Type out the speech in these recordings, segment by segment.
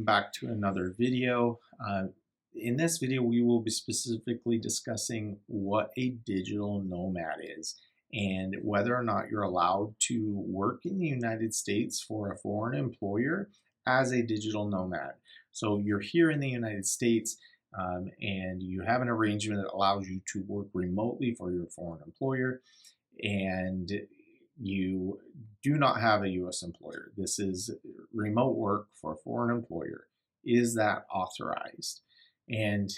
back to another video. In this video, we will be specifically discussing what a digital nomad is and whether or not you're allowed to work in the United States for a foreign employer as a digital nomad. So you're here in the United States and you have an arrangement that allows you to work remotely for your foreign employer, and you do not have a U.S. employer. This is remote work for a foreign employer. Is that authorized? And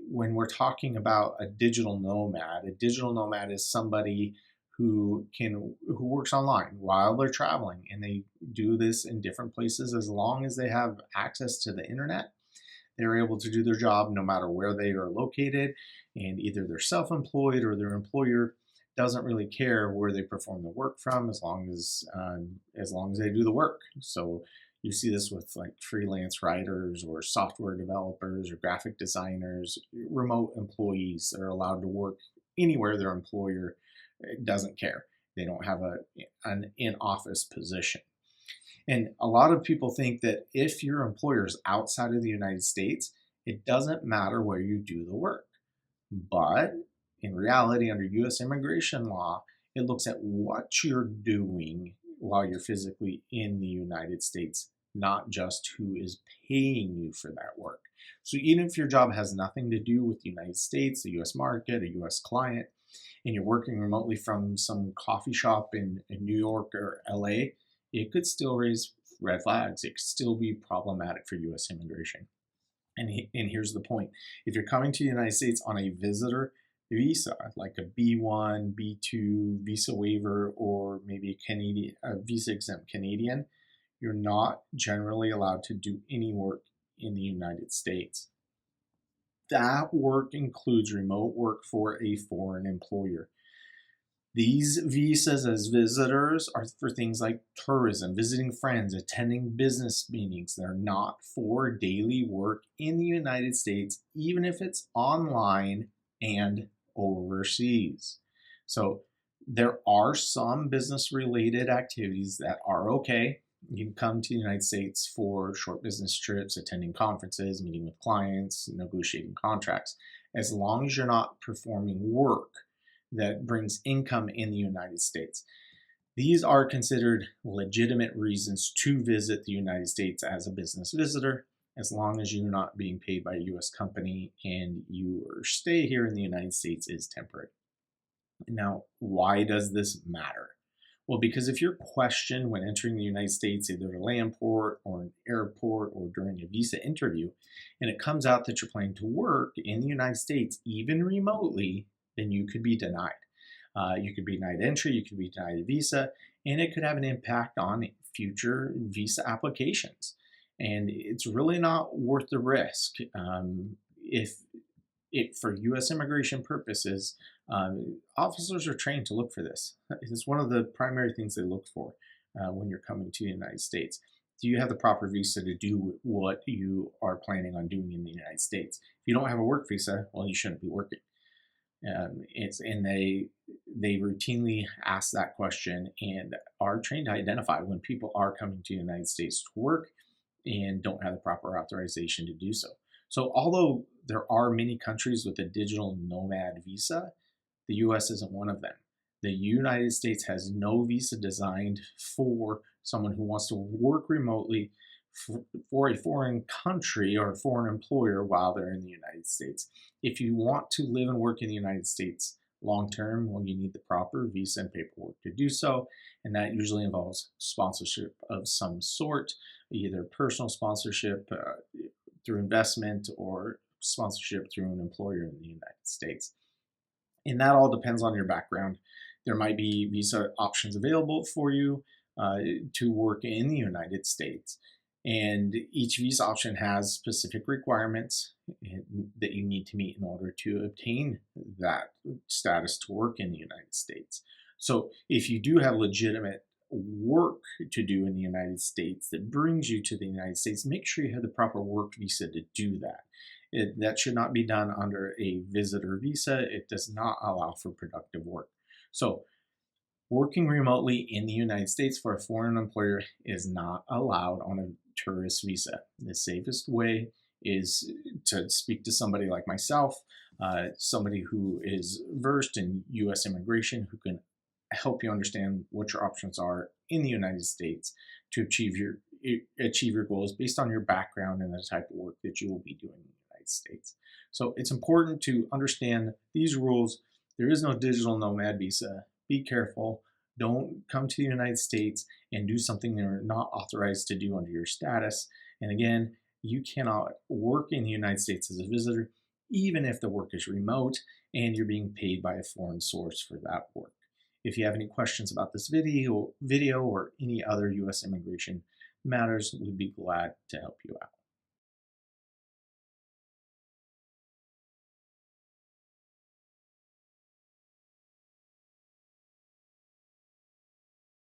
when we're talking about a digital nomad is somebody who works online while they're traveling, and they do this in different places. As long as they have access to the internet, they're able to do their job no matter where they are located, and either they're self-employed or their employer doesn't really care where they perform the work from, as long as they do the work. So you see this with like freelance writers or software developers or graphic designers, remote employees that are allowed to work anywhere their employer doesn't care. They don't have an in-office position. And a lot of people think that if your employer is outside of the United States, it doesn't matter where you do the work. But in reality, under U.S. immigration law, it looks at what you're doing while you're physically in the United States, not just who is paying you for that work. So even if your job has nothing to do with the United States, the U.S. market, a U.S. client, and you're working remotely from some coffee shop in New York or LA, it could still raise red flags. It could still be problematic for U.S. immigration. And here's the point. If you're coming to the United States on a visitor visa, like a B1, B2 visa waiver, or maybe a visa exempt Canadian, you're not generally allowed to do any work in the United States. That work includes remote work for a foreign employer. These visas as visitors are for things like tourism, visiting friends, attending business meetings. They're not for daily work in the United States, even if it's online and overseas. So there are some business-related activities that are okay. You can come to the United States for short business trips, attending conferences, meeting with clients, negotiating contracts, as long as you're not performing work that brings income in the United States. These are considered legitimate reasons to visit the United States as a business visitor, as long as you're not being paid by a U.S. company and your stay here in the United States is temporary. Now, why does this matter? Well, because if you're questioned when entering the United States, either at a land port or an airport or during a visa interview, and it comes out that you're planning to work in the United States, even remotely, then you could be denied. You could be denied entry, you could be denied a visa, and it could have an impact on future visa applications. And it's really not worth the risk. If for U.S. immigration purposes, officers are trained to look for this. It's one of the primary things they look for when you're coming to the United States. Do you have the proper visa to do what you are planning on doing in the United States? If you don't have a work visa, well, you shouldn't be working. They routinely ask that question and are trained to identify when people are coming to the United States to work and don't have the proper authorization to do so. So although there are many countries with a digital nomad visa, the U.S. isn't one of them. The United States has no visa designed for someone who wants to work remotely for a foreign country or a foreign employer while they're in the United States. If you want to live and work in the United States long term, well, you need the proper visa and paperwork to do so, and that usually involves sponsorship of some sort, either personal sponsorship through investment or sponsorship through an employer in the United States. And that all depends on your background. There might be visa options available for you to work in the United States. And each visa option has specific requirements that you need to meet in order to obtain that status to work in the United States. So if you do have legitimate work to do in the United States that brings you to the United States, make sure you have the proper work visa to do that. That should not be done under a visitor visa. It does not allow for productive work. So working remotely in the United States for a foreign employer is not allowed on a tourist visa. The safest way is to speak to somebody like myself, somebody who is versed in U.S. immigration, who can help you understand what your options are in the United States to achieve your goals based on your background and the type of work that you will be doing in the United States. So it's important to understand these rules. There is no digital nomad visa. Be careful. Don't come to the United States and do something you're not authorized to do under your status. And again, you cannot work in the United States as a visitor, even if the work is remote and you're being paid by a foreign source for that work. If you have any questions about this video or any other U.S. immigration matters, we'd be glad to help you out.